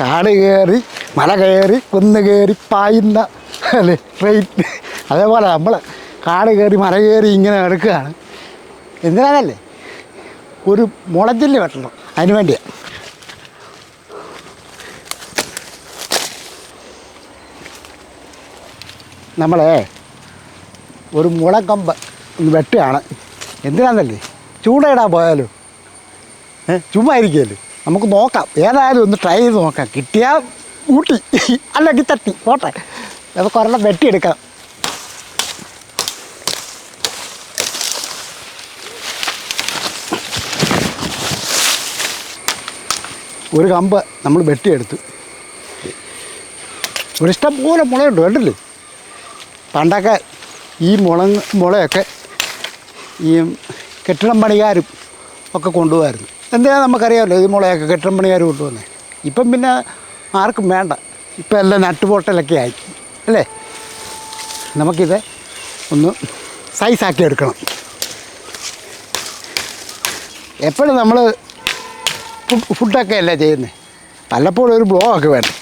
കാട് കയറി മല കയറി കുന്ന് കയറി പായുന്ന അല്ലേ ട്രെയിൻ, അതേപോലെ നമ്മൾ കാട് കയറി മല കയറി ഇങ്ങനെ എടുക്കുകയാണ്. എന്തിനാണല്ലേ? ഒരു മുളഞ്ചില് വെട്ടണം, അതിന് വേണ്ടിയാണ്. നമ്മളെ ഒരു മുളക്കമ്പ് വെട്ടുകയാണ്. എന്തിനാണെന്നല്ലേ? ചൂണ്ടയിടാൻ പോയാലോ? ചുമ്മാ ഇരിക്കുകയല്ലോ, നമുക്ക് നോക്കാം. ഏതായാലും ഒന്ന് ട്രൈ ചെയ്ത് നോക്കാം. കിട്ടിയാൽ ഊട്ടി, അല്ലെങ്കിൽ തട്ടി പോട്ടെ. നമുക്ക് ഒരെണ്ണം വെട്ടിയെടുക്കാം. ഒരു കമ്പ് നമ്മൾ വെട്ടിയെടുത്തു. ഇവിടെ ഇഷ്ടം പോലെ മുളയുണ്ട്, കണ്ടില്ലേ? പണ്ടൊക്കെ ഈ മുളയൊക്കെ ഈ കെട്ടിടം പണിക്കാരും ഒക്കെ കൊണ്ടുപോകായിരുന്നു. എന്തിനാണ് നമുക്കറിയാമല്ലോ ഈ മുളയൊക്കെ കെട്ടിടം പണിക്കാർ കൊണ്ടുപോകുന്നത്. ഇപ്പം പിന്നെ ആർക്കും വേണ്ട, ഇപ്പം എല്ലാം നട്ടുപൊട്ടലൊക്കെ ആയി അല്ലേ? നമുക്കിത് ഒന്ന് സൈസാക്കി എടുക്കണം. എപ്പോഴും നമ്മൾ ഫുഡൊക്കെ അല്ലേ ചെയ്യുന്നത്, പലപ്പോഴും ഒരു ബ്ലോഗൊക്കെ വേണ്ടേ,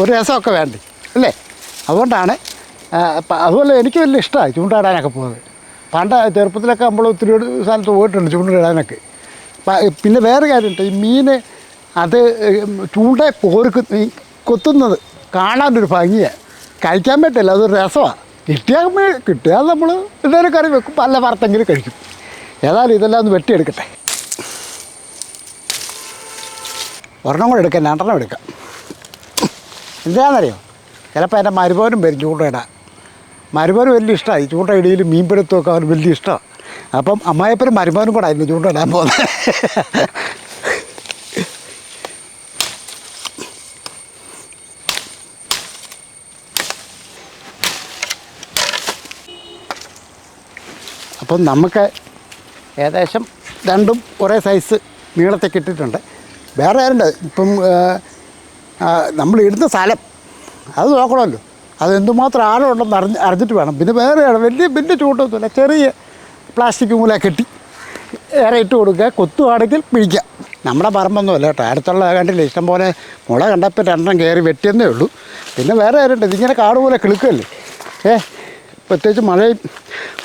ഒരു രസമൊക്കെ വേണ്ടേ അല്ലേ? അതുകൊണ്ടാണ്. അതുപോലെ എനിക്ക് വലിയ ഇഷ്ടമായി ചൂണ്ടയിടാനൊക്കെ പോകുന്നത്. പണ്ട് ചെറുപ്പത്തിലൊക്കെ നമ്മൾ ഒത്തിരി സ്ഥലത്ത് പോയിട്ടുണ്ട് ചൂണ്ടയിടാനൊക്കെ. പിന്നെ വേറെ കാര്യമുണ്ട്, ഈ മീൻ അത് ചൂണ്ട കൊത്തുന്നത് കാണാനൊരു ഭംഗിയാണ്, കഴിക്കാൻ പറ്റില്ല, അതൊരു രസമാണ്. കിട്ടിയാൽ നമ്മൾ എന്തെങ്കിലും കറി വെക്കും, പല വറുത്തെങ്കിലും കഴിക്കും. ഏതായാലും ഇതെല്ലാം ഒന്ന് വെട്ടിയെടുക്കട്ടെ. ഒരെണ്ണം കൂടെ എടുക്കാം, 2 എടുക്കാം. എന്താണെന്നറിയോ? ചിലപ്പോൾ എൻ്റെ മരുമോനും വരും ചൂണ്ടയിടാൻ. മരുമോനും വലിയ ഇഷ്ടമാണ് ഈ ചൂണ്ടയിടയിലും മീൻപിടുത്തമൊക്കെ അവന് വലിയ ഇഷ്ടമാണ്. അപ്പം അമ്മായിപ്പനും മരുമോനും കൂടെ ആയിരുന്നു ചൂണ്ടയിടാൻ പോകുന്നത്. അപ്പം നമുക്ക് ഏകദേശം രണ്ടും ഒരേ സൈസ് നീളത്തേക്ക് ഇട്ടിട്ടുണ്ട്. വേറെ ആരുണ്ട് ഇപ്പം നമ്മൾ ഇടുന്ന സ്ഥലം അത് നോക്കണമല്ലോ, അതെന്തുമാത്രം ആഴമുണ്ടെന്ന് അറിഞ്ഞിട്ട് വേണം. പിന്നെ വേറെ വലിയ ചൂണ്ടൊന്നുമില്ല, ചെറിയ പ്ലാസ്റ്റിക് മൂല കെട്ടി ഏറെ ഇട്ട് കൊടുക്കുക. കൊത്തുവാണെങ്കിൽ പിടിക്കുക. നമ്മുടെ പറമ്പൊന്നുമല്ല കേട്ടോ, അടുത്തുള്ള കണ്ടില്ലേ ഇഷ്ടംപോലെ മുള കണ്ടപ്പോൾ 2 കയറി വെട്ടിയെന്നേ ഉള്ളൂ. പിന്നെ വേറെ ആരുണ്ട്, ഇതിങ്ങനെ കാട് പോലെ കിളുക്കല്ലേ. പ്രത്യേകിച്ച്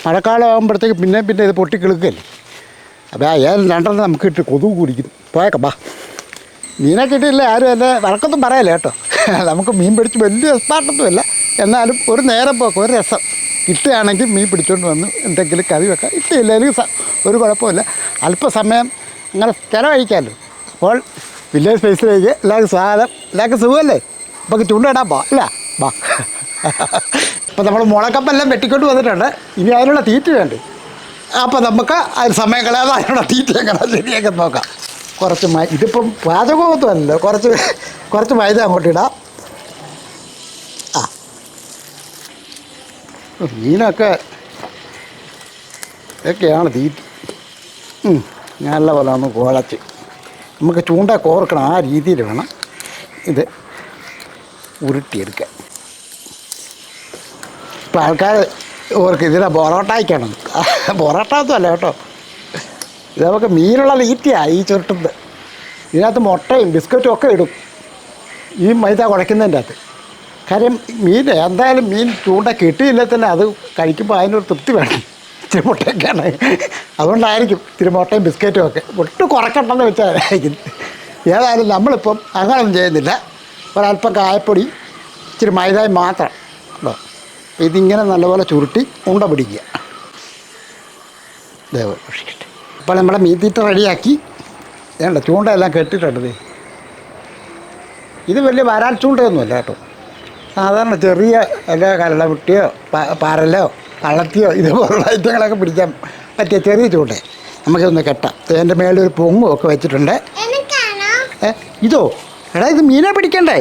മഴക്കാലം ആകുമ്പോഴത്തേക്ക് പിന്നെ ഇത് പൊട്ടി കിളുക്കല്ലേ. അപ്പോൾ ഏതായാലും 2 നമുക്ക് ഇട്ട് കൊതുക് കുടിക്കുന്നു. പോയേക്കാം ബാ. മീനെ കിട്ടിയില്ല ആരും എന്നെ വഴക്കൊന്നും പറയല്ലേ കേട്ടോ. നമുക്ക് മീൻ പിടിച്ച് വലിയ എക്സ്പാർട്ടൊന്നുമില്ല, എന്നാലും ഒരു നേരം പോക്ക്, ഒരു രസം. കിട്ടുകയാണെങ്കിൽ മീൻ പിടിച്ചുകൊണ്ട് വന്ന് എന്തെങ്കിലും കറി വെക്കാം. ഇട്ടില്ലെങ്കിൽ ഒരു കുഴപ്പമില്ല, അല്പസമയം അങ്ങനെ ചിലവഴിക്കാമല്ലോ. അപ്പോൾ വില്ലേജ് സ്പേസിലേക്ക് എല്ലാവർക്കും സ്വാഗതം. എല്ലാവർക്കും സുഖമല്ലേ? നമുക്ക് ചൂണ്ടയിടാൻ പോവാം അല്ല ബാ. അപ്പോൾ നമ്മൾ മുളക്കപ്പെല്ലാം വെട്ടിക്കൊണ്ട് വന്നിട്ടുണ്ട്. ഇനി അതിനുള്ള തീറ്റ വേണ്ടേ? അപ്പോൾ നമുക്ക് അതിന് സമയം കളയാതെ അതിനുള്ള തീറ്റ എങ്ങനെ ശരിയൊക്കെ നോക്കാം. കുറച്ച് ഇതിപ്പം പാചകമൊന്നുമല്ലോ, കുറച്ച് മൈദ അങ്ങോട്ട് ഇടാം. മീനൊക്കെ ഇതൊക്കെയാണ് തീറ്റ. നല്ലപോലെ ഒന്ന് കുഴച്ച് നമുക്ക് ചൂണ്ട കോർക്കണം, ആ രീതിയിൽ വേണം ഇത് ഉരുട്ടിയെടുക്കാൻ. ഇപ്പം ആൾക്കാർ ഓർക്ക് ഇതിനെ പൊറോട്ടയ്ക്കാണ്. പൊറോട്ട ഒന്നും അല്ല കേട്ടോ, ഇത് നമുക്ക് മീനുള്ള തീറ്റയാണ് ഈ ചുരുട്ടുന്നത്. ഇതിനകത്ത് മുട്ടയും ബിസ്ക്കറ്റും ഒക്കെ ഇടും ഈ മൈദ കുഴയ്ക്കുന്നതിൻ്റെ അകത്ത്. കാര്യം മീൻ എന്തായാലും മീൻ ചൂണ്ട കിട്ടിയില്ല തന്നെ അത് കഴിക്കുമ്പോൾ അതിനൊരു തൃപ്തി വേണം. ഇത്തിരി മുട്ടയൊക്കെയാണ്, അതുകൊണ്ടായിരിക്കും ഇത്തിരി മുട്ടയും ബിസ്ക്കറ്റും ഒക്കെ. ഒട്ടും കുറയ്ക്കണ്ടെന്ന് വെച്ചാലായിരിക്കും. ഏതായാലും നമ്മളിപ്പം അങ്ങനെയൊന്നും ചെയ്യുന്നില്ല. ഒരല്പം കായപ്പൊടി ഇച്ചിരി മൈദയും മാത്രം കേട്ടോ. ഇതിങ്ങനെ നല്ലപോലെ ചുരുട്ടി ഉണ്ട പിടിക്കുക. അപ്പോൾ നമ്മുടെ മീൻ തീറ്റ റെഡിയാക്കി വേണ്ട, ചൂണ്ടയെല്ലാം കെട്ടിട്ടുണ്ട്. ഇത് വലിയ വരാൽ ചൂണ്ടയൊന്നുമല്ല കേട്ടോ, സാധാരണ ചെറിയ വല്ല കരളമുട്ടിയോ പാരലോ കള്ളത്തിയോ ഇതുപോലുള്ള ഐറ്റങ്ങളൊക്കെ പിടിക്കാൻ പറ്റിയ ചെറിയ ചൂണ്ട നമുക്കിതൊന്ന് കെട്ടാം. എൻ്റെ മേളിൽ ഒരു പൊങ്ങും ഒക്കെ വെച്ചിട്ടുണ്ട്. ഇതോ എടാ, ഇത് മീനെ പിടിക്കണ്ടേ?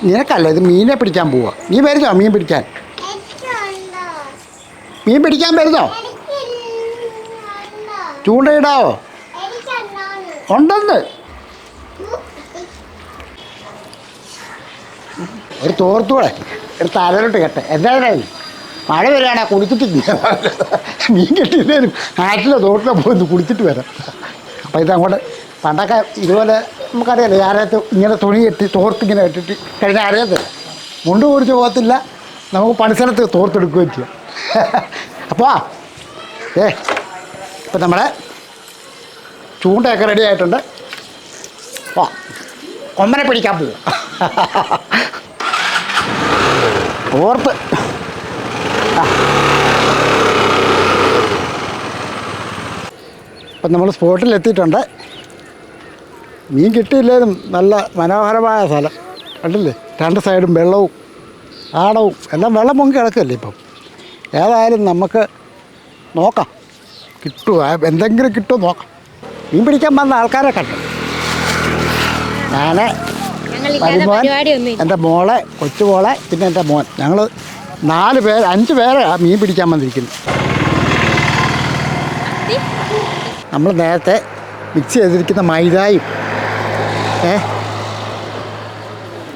നിനക്കല്ല, ഇത് മീനെ പിടിക്കാൻ പോവാ. നീ വരുന്നോ മീൻ പിടിക്കാൻ? മീൻ പിടിക്കാൻ വരുന്നോ? ചൂണ്ടയിടാവോ? ഉണ്ടെന്ന് ഒരു തോർത്തൂടെ എടുത്ത് തലയിലോട്ട് കെട്ടെ. എന്തായാലും മഴ വരികയാണെ കുളിച്ചിട്ട് മീൻ കെട്ടിയില്ലേലും ആറ്റിലോ തോട്ടിലോ പോയി കുളിച്ചിട്ട് വരാം. അപ്പോൾ ഇതങ്ങോട്ട് പണ്ടൊക്കെ ഇതുപോലെ നമുക്കറിയാലോ ആരത്ത് ഇങ്ങനെ തുണി കെട്ടി തോർത്തിങ്ങനെ ഇട്ടിട്ട് കഴിഞ്ഞാൽ അറിയത്തില്ല, മുണ്ട് കുടിച്ച് പോകത്തില്ല, നമുക്ക് പണിസ്ഥലത്ത് തോർത്തെടുക്കുകയും ചെയ്യാം. അപ്പോൾ ഇപ്പം നമ്മളെ ചൂണ്ടയൊക്കെ റെഡി ആയിട്ടുണ്ട്. വാ കൊമ്പനെ പിടിക്കാൻ പോവും. ഓർത്ത് ഇപ്പം നമ്മൾ സ്പോട്ടിലെത്തിയിട്ടുണ്ട്. മീൻ കിട്ടിയില്ലേലും നല്ല മനോഹരമായ സ്ഥലം കണ്ടില്ലേ, രണ്ട് സൈഡും വെള്ളവും ആടവും എല്ലാം വെള്ളം പൊങ്ങി കിടക്കല്ലേ ഇപ്പം. ഏതായാലും നമുക്ക് നോക്കാം, കിട്ടുമോ എന്തെങ്കിലും കിട്ടുമോ നോക്കാം. മീൻ പിടിക്കാൻ വന്ന ആൾക്കാരെ കണ്ടു. ഞാൻ മരുമോൻ, എൻ്റെ മോളെ, കൊച്ചുമോളെ, പിന്നെ എൻ്റെ മോൻ, ഞങ്ങൾ 5 പേരാണ് മീൻ പിടിക്കാൻ വന്നിരിക്കുന്നത്. നമ്മൾ നേരത്തെ മിക്സ് ചെയ്തിരിക്കുന്ന മൈദായും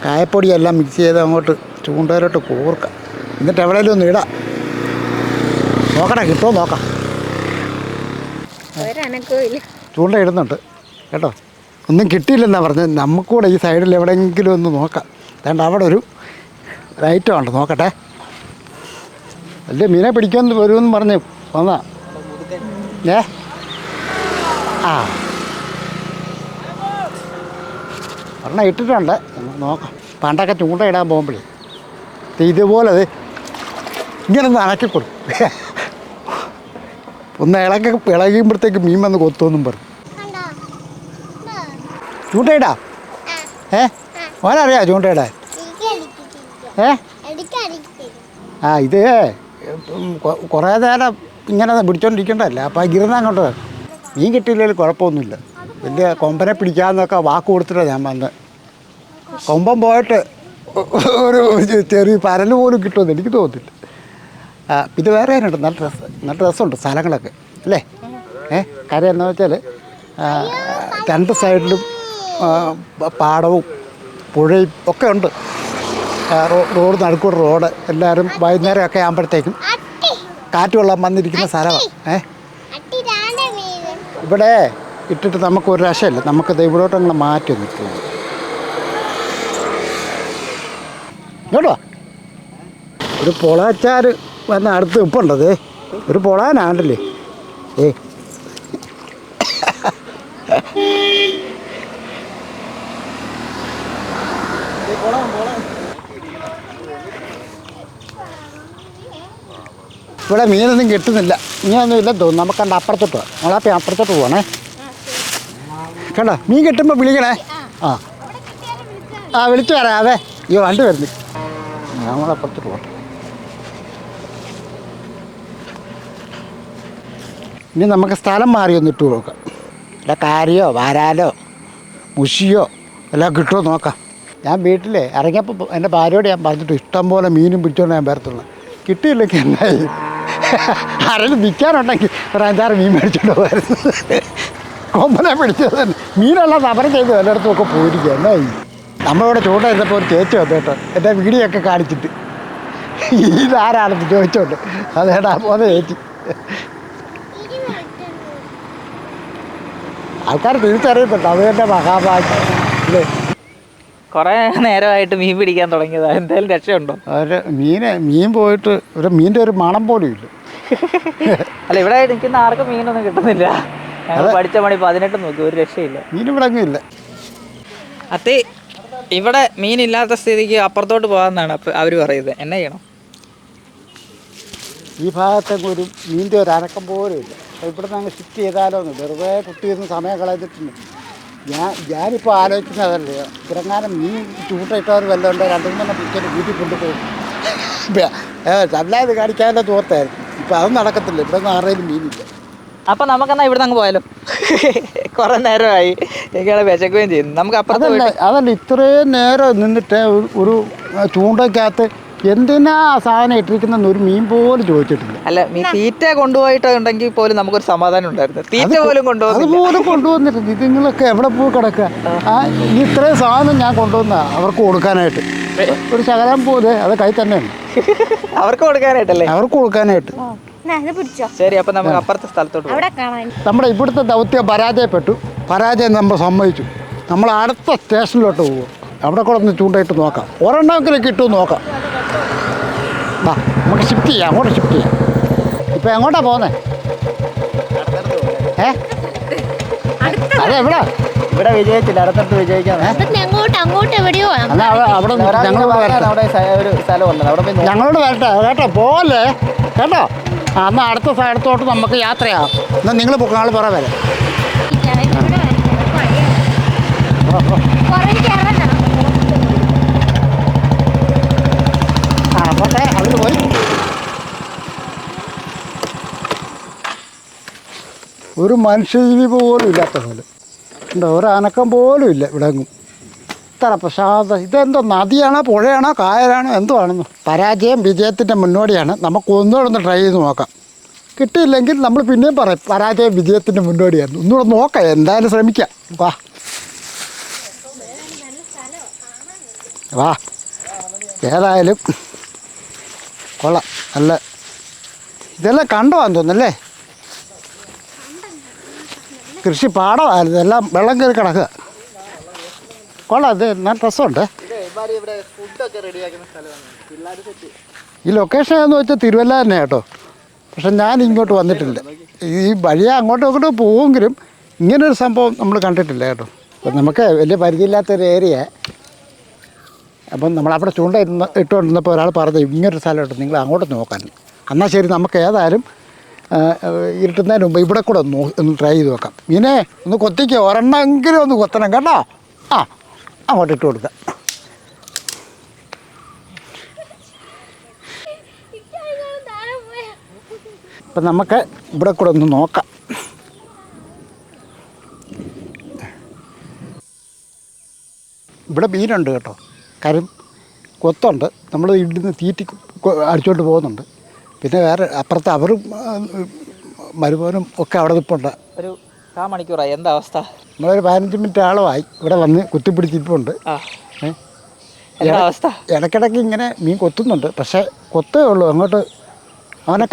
കായപ്പൊടിയെല്ലാം മിക്സ് ചെയ്ത് അങ്ങോട്ട് ചൂണ്ടയിലോട്ട് കോർക്കാം. എന്നിട്ട് എവിടെയെങ്കിലും ഒന്ന് ഇടാം. നോക്കട്ടെ കിട്ടുമോ നോക്കാം. ചൂണ്ട ഇടുന്നുണ്ട് കേട്ടോ. ഒന്നും കിട്ടിയില്ലെന്നാണ് പറഞ്ഞത്. നമുക്കൂടെ ഈ സൈഡിൽ എവിടെയെങ്കിലും ഒന്ന് നോക്കാം. അതുകൊണ്ട് അവിടെ ഒരു ഐറ്റം ഉണ്ട്, നോക്കട്ടെ. വലിയ മീനെ പിടിക്കുമെന്ന് വരുമെന്ന് പറഞ്ഞ് വന്നാ ആ ഒരെണ്ണം ഇട്ടിട്ടുണ്ട്, നോക്കാം. പണ്ടൊക്കെ ചൂണ്ട ഇടാൻ പോകുമ്പോഴേ ഇതുപോലെ ഇങ്ങനെ ഒന്ന് അനക്കിക്കൊടുക്കും. ഒന്ന് ഇളകിയുമ്പോഴത്തേക്ക് മീൻ വന്ന് കൊത്തുമെന്നും പറഞ്ഞു. ചൂണ്ടയിടാ ഓനറിയാം ചൂണ്ടയിടാൻ. ഇത് കുറേ നേരം ഇങ്ങനെ പിടിച്ചോണ്ടിരിക്കണ്ടല്ലേ, അപ്പോൾ ഇരുന്ന് അങ്ങോട്ട് മീൻ കിട്ടിയില്ലെങ്കിൽ കുഴപ്പമൊന്നുമില്ല. വലിയ കൊമ്പനെ പിടിക്കാമെന്നൊക്കെ വാക്ക് കൊടുത്തിട്ടാണ് ഞാൻ വന്നത്. കൊമ്പൻ പോയിട്ട് ഒരു ചെറിയ പരല് പോലും കിട്ടുമെന്ന് എനിക്ക് തോന്നുന്നില്ല. ഇത് വേറെ ഉണ്ട്, നല്ല രസമുണ്ട് സ്ഥലങ്ങളൊക്കെ അല്ലേ. കാര്യം എന്താണെന്ന് വെച്ചാൽ 2 സൈഡിലും പാടവും പുഴയും ഒക്കെ ഉണ്ട്. റോഡ് നടുക്കൂടെ റോഡ്. എല്ലാവരും വൈകുന്നേരമൊക്കെ ആകുമ്പോഴത്തേക്കും കാറ്റ് വെള്ളം വന്നിരിക്കുന്ന സ്ഥലമാണ്. ഇവിടെ ഇട്ടിട്ട് നമുക്കൊരു രക്ഷയില്ല. നമുക്കത് ഇവിടോട്ട് അങ്ങനെ മാറ്റി നിൽക്കുന്നു. കേട്ടോ, ഒരു പൊളാച്ചാർ വന്ന അടുത്ത് ഇപ്പുണ്ടത്. ഒരു പൊളാനാണ്ടല്ലേ. ഇവിടെ മീനൊന്നും കിട്ടുന്നില്ല. മീനൊന്നും ഇല്ലെന്ന് തോന്നുന്നു. നമുക്ക് കണ്ട അപ്പുറത്തോട്ട് പോകാം. നമ്മളപ്പം അപ്പുറത്തോട്ട് പോകണേ. കണ്ടോ, മീൻ കിട്ടുമ്പോൾ വിളിക്കണേ. വിളിച്ചു വരാം. അതെ, ഈ വണ്ടി വരുന്നു. നമ്മളപ്പുറത്തോട്ട് പോകട്ടെ. ഇനി നമുക്ക് സ്ഥലം മാറി ഒന്ന് ഇട്ട് നോക്കാം. അല്ല കാരിയോ വാരാലോ മുഷിയോ എല്ലാം കിട്ടുമോ നോക്കാം. ഞാൻ വീട്ടിൽ ഇറങ്ങിയപ്പോൾ എൻ്റെ ഭാര്യയോട് ഞാൻ പറഞ്ഞിട്ട് ഇഷ്ടം പോലെ മീനും പിടിച്ചോണ്ട് ഞാൻ വരത്തുള്ളൂ. കിട്ടിയില്ലെങ്കിൽ എന്നായി, ആരെങ്കിലും വിൽക്കാനുണ്ടെങ്കിൽ ഒരു 5-6 മീൻ മേടിച്ചോണ്ട് പോയിരുന്നു. കൊമ്പനെ പിടിച്ചത് തന്നെ. മീനെല്ലാം സമരം ചെയ്ത് എല്ലായിടത്തും ഒക്കെ പോയിരിക്കുക. എന്നായി നമ്മളിവിടെ ചൂണ്ട ഇരുന്നപ്പോൾ ഒരു ചേച്ചി വന്നു കേട്ടോ, എൻ്റെ വീഡിയോ ഒക്കെ കാണിച്ചിട്ട് ഇതാരാണെന്ന് ചോദിച്ചോണ്ട്. അതേടാ പോന്നെ ചേച്ചി. ആൾക്കാർ തിരിച്ചറിയുന്നുണ്ട്, അത് തന്നെ മഹാഭാഗ്യം അല്ലേ. കുറേ നേരമായിട്ട് മീൻ പിടിക്കാൻ തുടങ്ങിയതാ. എന്തായാലും രക്ഷയുണ്ടോ? മീൻ പോയിട്ട് ഒരു മീൻ്റെ ഒരു മണം പോലും ഇല്ല. അല്ല, ഇവിടെ നിൽക്കുന്ന ആർക്കും മീനൊന്നും കിട്ടുന്നില്ല. ഞങ്ങൾ പഠിച്ച പണി 18 നോക്കി, ഒരു രക്ഷയില്ല. മീൻ ഇവിടെ അങ്ങ് ഇല്ല. അത്തേ, ഇവിടെ മീനില്ലാത്ത സ്ഥിതിക്ക് അപ്പുറത്തോട്ട് പോകാമെന്നാണ് അവർ പറയുന്നത്. എന്നാ ചെയ്യണം? ഈ ഭാഗത്തേക്ക് ഒരു മീൻ്റെ ഒരു അനക്കം പോലും ഇല്ല. അപ്പോൾ ഇവിടെ നിന്ന് അങ്ങ് ഷിഫ്റ്റ് ചെയ്താലോ എന്ന് വെറുതെ കുട്ടിയിരുന്ന് സമയം കളഞ്ഞിട്ടുണ്ട്. ഞാനിപ്പോൾ ആലോചിക്കുന്നതല്ലേ, ഇറങ്ങാനും മീൻ ചൂട്ടയിട്ടവർ വല്ലതും ഉണ്ടോ 2-3 പിടിച്ചിട്ട് വീട്ടിൽ കൊണ്ടുപോകും. അല്ലാതെ കാണിക്കാനോ തോർത്തായിരുന്നു. ഇപ്പം അതും നടക്കത്തില്ല. ഇവിടെ നിന്ന് ആരുടെയും മീനില്ല. അപ്പം നമുക്കെന്നാ ഇവിടെ നിന്ന് അങ്ങ് പോയാലോ? കുറേ നേരമായി, എനിക്കാണ് വിശക്കുകയും ചെയ്യുന്നു. നമുക്ക് അതല്ല ഇത്രയും നേരം നിന്നിട്ട് ഒരു ചൂണ്ടയ്ക്കകത്ത് എന്തിനാ സാധനം ഇട്ടിരിക്കുന്ന ഒരു മീൻ പോലും ചോദിച്ചിട്ടില്ല. അല്ല, തീറ്റ കൊണ്ടുപോയിട്ടുണ്ടെങ്കിൽ പോലും നമുക്കൊരു സമാധാനം ഉണ്ടായിരുന്നു. തീറ്റ പോലും അതുപോലും കൊണ്ടുവന്നിട്ടുണ്ട്. ഇതുങ്ങളൊക്കെ എവിടെ പോയി കിടക്കുക? ഇത്രയും സാധനം ഞാൻ കൊണ്ടുവന്ന അവർക്ക് കൊടുക്കാനായിട്ട് ഒരു ശകലം പോലെ അത് കൈ തന്നെയാണ്. അവർക്ക് കൊടുക്കാനായിട്ടല്ലേ? അവർക്ക് കൊടുക്കാനായിട്ട്. ശരി, അപ്പൊ നമുക്ക് അപ്പുറത്തെ സ്ഥലത്തോട്ട് നമ്മുടെ ഇവിടുത്തെ ദൗത്യം പരാജയപ്പെട്ടു. പരാജയം നമ്മൾ സമ്മതിച്ചു. നമ്മൾ അടുത്ത സ്റ്റേഷനിലോട്ട് പോകും. അവിടെ കൂടെ ഒന്ന് ചൂണ്ടയിട്ട് നോക്കാം. ഒരെണ്ണമെങ്കിലും കിട്ടുമെന്ന് നോക്കാം. വാ, നമുക്ക് ഷിഫ്റ്റ് ചെയ്യാം, അങ്ങോട്ട് ഷിഫ്റ്റ് ചെയ്യാം. ഇപ്പം എങ്ങോട്ടാണ് പോകുന്നത്? അതെവിടാ? ഇവിടെ വിജയിച്ചില്ല, അടുത്തടുത്ത് വിജയിക്കാം. അങ്ങോട്ട് എവിടെയോ എന്നാൽ അവിടെ ഞങ്ങളോട് വരട്ടെ, ഒരു സ്ഥലമുണ്ട്, അവിടെ പോയി ഞങ്ങളോട് വരട്ടെ കേട്ടോ, പോലെ കേട്ടോ. എന്നാൽ അടുത്ത സ്ഥലത്തോട്ട് നമുക്ക് യാത്രയാകാം. എന്നാൽ നിങ്ങൾ ഞങ്ങൾ പുറം വരെ. ആ പോട്ടെ, അവിടെ പോയി. ഒരു മനുഷ്യജീവി പോലും ഇല്ലാത്ത പോലെ ഉണ്ട്, ഒരു അനക്കം പോലും ഇല്ല ഇവിടെ എങ്ങും. ഇത്ര പ്രശാന്ത. ഇതെന്തോ നദിയാണോ പുഴയാണോ കായലാണോ എന്തോ ആണെന്നോ. പരാജയം വിജയത്തിൻ്റെ മുന്നോടിയാണ്. നമുക്ക് ഒന്നുകൂടെ ഒന്ന് ട്രൈ ചെയ്ത് നോക്കാം. കിട്ടിയില്ലെങ്കിൽ നമ്മൾ പിന്നെയും പറയും പരാജയം വിജയത്തിൻ്റെ മുന്നോടിയായിരുന്നു. ഒന്നുകൂടെ നോക്കാം, എന്തായാലും ശ്രമിക്കാം. വാ വാ, ഏതായാലും കൊള്ളാം. നല്ല ഇതെല്ലാം കണ്ടോന്ന് തോന്നുന്നല്ലേ. കൃഷി പാടമായിരുന്നു, എല്ലാം വെള്ളം കയറി കിടക്കുക. കൊള്ളാം, ഇത് നല്ല രസമുണ്ട്. ഈ ലൊക്കേഷൻ എന്ന് വെച്ചാൽ തിരുവല്ല തന്നെ കേട്ടോ. പക്ഷെ ഞാൻ ഇങ്ങോട്ട് വന്നിട്ടില്ല. ഈ വഴിയെ അങ്ങോട്ടും ഇങ്ങോട്ടും പോവുമെങ്കിലും ഇങ്ങനൊരു സംഭവം നമ്മൾ കണ്ടിട്ടില്ല കേട്ടോ. അപ്പം നമുക്ക് വലിയ പരിചയമില്ലാത്തൊരു ഏരിയ. അപ്പം നമ്മളവിടെ ചൂണ്ട ഇട്ടുകൊണ്ടിരുന്നപ്പോൾ ഒരാൾ പറഞ്ഞു ഇങ്ങനൊരു സ്ഥലമുണ്ട്, നിങ്ങൾ അങ്ങോട്ട് നോക്കാൻ. എന്നാൽ ശരി, നമുക്ക് ഏതായാലും ഇരുട്ടുന്നതിന് മുമ്പ് ഇവിടെ കൂടെ ഒന്ന് ട്രൈ ചെയ്ത് നോക്കാം. മീനെ ഒന്ന് കൊത്തിക്കുക, ഒരെണ്ണമെങ്കിലും ഒന്ന് കൊത്തണം കേട്ടോ. ആ, അങ്ങോട്ട് ഇട്ട് കൊടുക്കാം. അപ്പം നമുക്ക് ഇവിടെ കൂടെ ഒന്ന് നോക്കാം. ഇവിടെ മീനുണ്ട് കേട്ടോ, കാര്യം കൊത്തുണ്ട്. നമ്മൾ ഇവിടുന്ന് തീറ്റി അടിച്ചോണ്ട് പോകുന്നുണ്ട്. പിന്നെ വേറെ അപ്പുറത്ത് അവരും മരുമോനും ഒക്കെ അവിടെ നിൽപ്പുണ്ട്. ഒരു 1/4 മണിക്കൂറായി. എന്താ അവസ്ഥ? നമ്മളൊരു 15 മിനിറ്റ് ആളുമായി ഇവിടെ വന്ന് കുത്തിപ്പിടിച്ചിട്ടുണ്ട്. എന്താ അവസ്ഥ? ഇടയ്ക്കിടയ്ക്ക് ഇങ്ങനെ മീൻ കൊത്തുന്നുണ്ട്, പക്ഷേ കൊത്തേ ഉള്ളൂ, അങ്ങോട്ട് അവനെ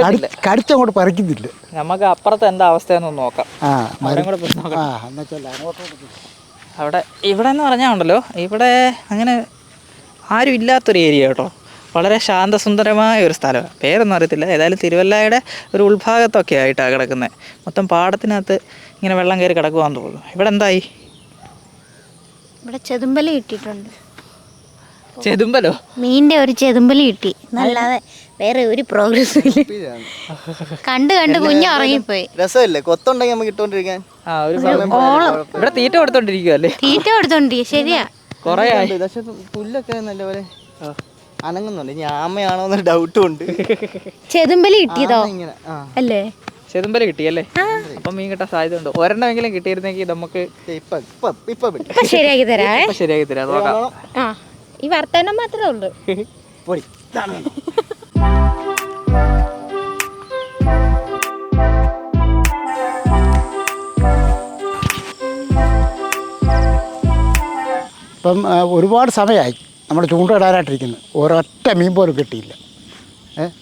കടിച്ചങ്ങോട്ട് പറിക്കുന്നില്ല. നമുക്ക് അപ്പുറത്ത് എന്താ അവസ്ഥയെന്നൊന്ന് നോക്കാം. അവിടെ ഇവിടെ എന്ന് പറഞ്ഞാൽ ഉണ്ടല്ലോ, ഇവിടെ അങ്ങനെ ആരും ഇല്ലാത്തൊരു ഏരിയ കേട്ടോ. വളരെ ശാന്തസുന്ദരമായ ഒരു സ്ഥലമാണ്. പേരൊന്നും അറിയത്തില്ല. ഏതായാലും തിരുവല്ലയുടെ ഒരു ഉൾഭാഗത്തൊക്കെ ആയിട്ടാണ് കിടക്കുന്നത്. മൊത്തം പാടത്തിനകത്ത് ഇങ്ങനെ വെള്ളം കയറി കിടക്കുവാന്ന് തോന്നുന്നു. ഇവിടെ എന്തായി? ഇവിടെ ചെതുമ്പല് കിട്ടിയിട്ടുണ്ട്. ചെതുമ്പലോ? മീനിന്റെ ഒരു ചെതുമ്പല് കിട്ടി. നല്ലാതെ വേറെ ഒരു പ്രോഗ്രസ്സും ഇല്ല. കണ്ട് കുഞ്ഞു ഉറങ്ങിപ്പോയി. രസമല്ലേ കൊത്തുണ്ടെങ്കിൽ നമുക്ക് ഇട്ടോണ്ടിരിക്കാൻ. ഇവിടെ തീറ്റ കൊടുത്തോണ്ടിരിക്കുവല്ലേ? തീറ്റ കൊടുത്തോണ്ടിരിക്കുക. ശരിയാ, കൊറേ പക്ഷെ പുല്ലൊക്കെ നല്ലപോലെ അനങ്ങുന്നുണ്ട്. ഇനി ആമയാണോ എന്നൊരു ഡൗട്ടും ഉണ്ട്. ചെതുമ്പല് കിട്ടിയതോ അല്ലേ? ചെതുമ്പല് കിട്ടിയല്ലേ? അപ്പൊ മീൻ കിട്ടാൻ സാധ്യത ഉണ്ട്. ഒരെണ്ണമെങ്കിലും കിട്ടിയിരുന്നെങ്കിൽ നമുക്ക് ശരിയാക്കി തരാം. ശരിയാക്കി തരാം, നോക്കാം. ആ, ഈ വർത്തമാനം മാത്രമേ ഉള്ളൂ. ഇപ്പം ഒരുപാട് സമയമായി നമ്മൾ ചൂണ്ടയിടാനായിട്ടിരിക്കുന്നത്. ഒരൊറ്റ മീൻ പോലും കിട്ടിയില്ല.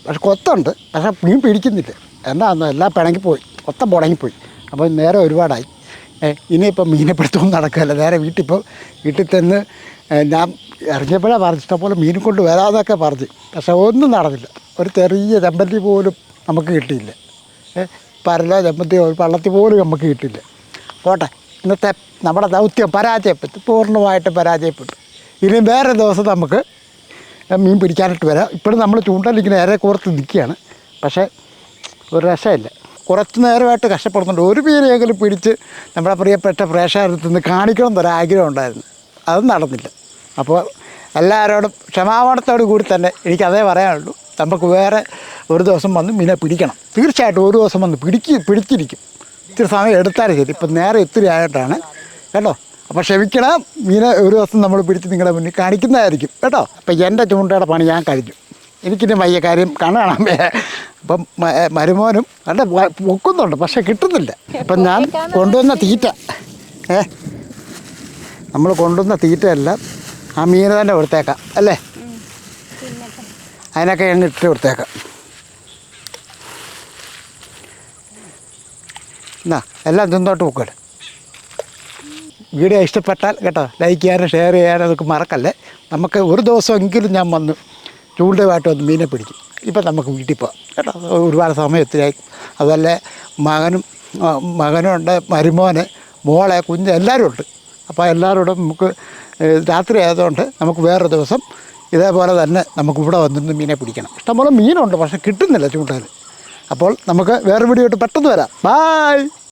പക്ഷെ കൊത്തുണ്ട്, പക്ഷെ മീൻ പിടിക്കുന്നില്ല. എന്താണെന്നോ എല്ലാം പിണങ്ങിപ്പോയി, കൊത്തം പുടങ്ങിപ്പോയി. അപ്പോൾ നേരെ ഒരുപാടായി. ഇനിയിപ്പം മീനെ പിടുത്തമൊന്നും നടക്കുകയല്ല. നേരെ വീട്ടിൽ ചെന്ന് ഞാൻ ഇറങ്ങിയപ്പോഴാണ് പറഞ്ഞു ഇഷ്ടംപോലെ മീൻ കൊണ്ട് വരാമെന്നൊക്കെ പറഞ്ഞു. പക്ഷെ ഒന്നും നടന്നില്ല. ഒരു ചെറിയ ചെമ്പല്ലി പോലും നമുക്ക് കിട്ടിയില്ല. പരലോ ചെമ്പത്തിയോ പള്ളത്തി പോലും നമുക്ക് കിട്ടിയില്ല. പോട്ടെ, ഇന്നത്തെ നമ്മുടെ ദൗത്യം പരാജയപ്പെട്ടു, പൂർണ്ണമായിട്ട് പരാജയപ്പെട്ടു. ഇനിയും വേറെ ദിവസം നമുക്ക് മീൻ പിടിക്കാനായിട്ട് വരാം. ഇപ്പോഴും നമ്മൾ ചൂണ്ടലിങ്ങനെ ഏറെ കോർത്ത് നിൽക്കുകയാണ്. പക്ഷേ ഒരു രക്ഷയില്ല. കുറച്ച് നേരമായിട്ട് കഷ്ടപ്പെടുന്നുണ്ട്. ഒരു മീനെങ്കിലും പിടിച്ച് നമ്മുടെ പ്രിയപ്പെട്ട പ്രേക്ഷകർക്ക് നിന്ന് കാണിക്കണം എന്നൊരാഗ്രഹം ഉണ്ടായിരുന്നു. അതും നടന്നില്ല. അപ്പോൾ എല്ലാവരോടും ക്ഷമാപണത്തോടു കൂടി തന്നെ എനിക്കതേ പറയാനുള്ളൂ. നമുക്ക് വേറെ ഒരു ദിവസം വന്ന് മീനെ പിടിക്കണം. തീർച്ചയായിട്ടും ഒരു ദിവസം വന്ന് പിടിച്ചിരിക്കും. ഇത്തിരി സമയം എടുത്താലും ശരി. ഇപ്പം നേരെ ഇത്തിരി ആയിട്ടാണ് കേട്ടോ. അപ്പോൾ ക്ഷമിക്കണം. മീനെ ഒരു ദിവസം നമ്മൾ പിടിച്ച് നിങ്ങളുടെ മുന്നിൽ കാണിക്കുന്നതായിരിക്കും കേട്ടോ. അപ്പം എൻ്റെ ചൂണ്ടയുടെ പണി ഞാൻ കഴിഞ്ഞു. എനിക്കിൻ്റെ വയ്യ കാര്യം കാണാൻ. അപ്പം മരുമോനും നല്ല പൊക്കുന്നുണ്ട്, പക്ഷെ കിട്ടുന്നില്ല. അപ്പം ഞാൻ കൊണ്ടുവന്ന തീറ്റ നമ്മൾ കൊണ്ടുവന്ന തീറ്റയെല്ലാം ആ മീന് തന്നെ കൊടുത്തേക്കാം അല്ലേ? അതിനൊക്കെ എണ്ണ ഇട്ട് കൊടുത്തേക്കാം. എന്നാ എല്ലാം തിന്നോട്ട് പൊക്കട്ടെ. വീഡിയോ ഇഷ്ടപ്പെട്ടാൽ കേട്ടോ ലൈക്ക് ചെയ്യാനും ഷെയർ ചെയ്യാനും അതൊക്കെ മറക്കല്ലേ. നമുക്ക് ഒരു ദിവസമെങ്കിലും ഞാൻ വന്ന് ചൂണ്ടയുമായിട്ട് വന്ന് മീനെ പിടിക്കും. ഇപ്പം നമുക്ക് വീട്ടിൽ പോകാം കേട്ടോ. ഒരുപാട് സമയത്തിലായി. അതുപോലെ മകനുണ്ട്, മരുമോന്, മോളെ, കുഞ്ഞ് എല്ലാവരും ഉണ്ട്. അപ്പോൾ എല്ലാവരോടും നമുക്ക് രാത്രി ആയതുകൊണ്ട് നമുക്ക് വേറൊരു ദിവസം ഇതേപോലെ തന്നെ നമുക്ക് ഇവിടെ വന്നിരുന്ന് മീനെ പിടിക്കണം. ഇഷ്ടംപോലെ മീനുണ്ട്, പക്ഷെ കിട്ടുന്നില്ല ചൂണ്ടയിൽ. അപ്പോൾ നമുക്ക് വേറെ വീഡിയോ ആയിട്ട് പെട്ടെന്ന് വരാം. ബായ്.